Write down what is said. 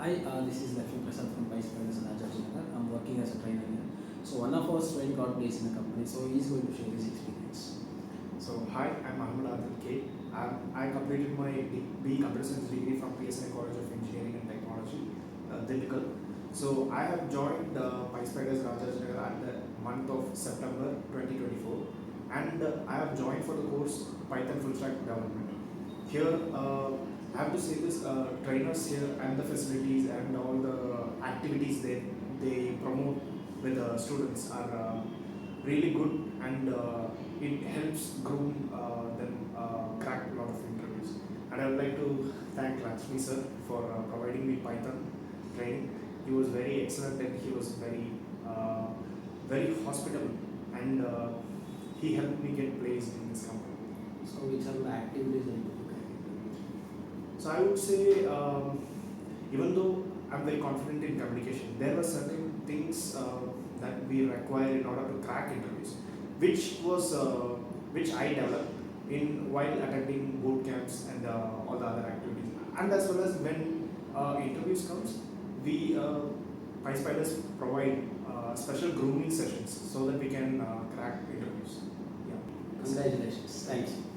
Hi, this is Lakshmi Prasad from PySpiders Rajajinagar. I'm working as a trainer here. So one of our students got placed in the company, so he's going to share his experience. So hi, I'm AHMED AADHIL K. I completed my B Computer Science degree from PSNA College of Engineering and Technology, Delhi. So I have joined PySpiders Rajajinagar at the month of September 2024, and I have joined for the course Python Full Stack Development. Here, I have to say this: trainers here and the facilities and all the activities they promote with the students are really good, and it helps groom them crack a lot of interviews. And I would like to thank Lakshmi sir for providing me Python training. He was very excellent, and he was very hospitable, and he helped me get placed in this company. So which are the activities that you do? So I would say, even though I'm very confident in communication, there were certain things that we require in order to crack interviews, which I developed in while attending boot camps and all the other activities. And as well as when interviews comes, we PySpiders provide special grooming sessions so that we can crack interviews. Yeah. Congratulations. Thank you.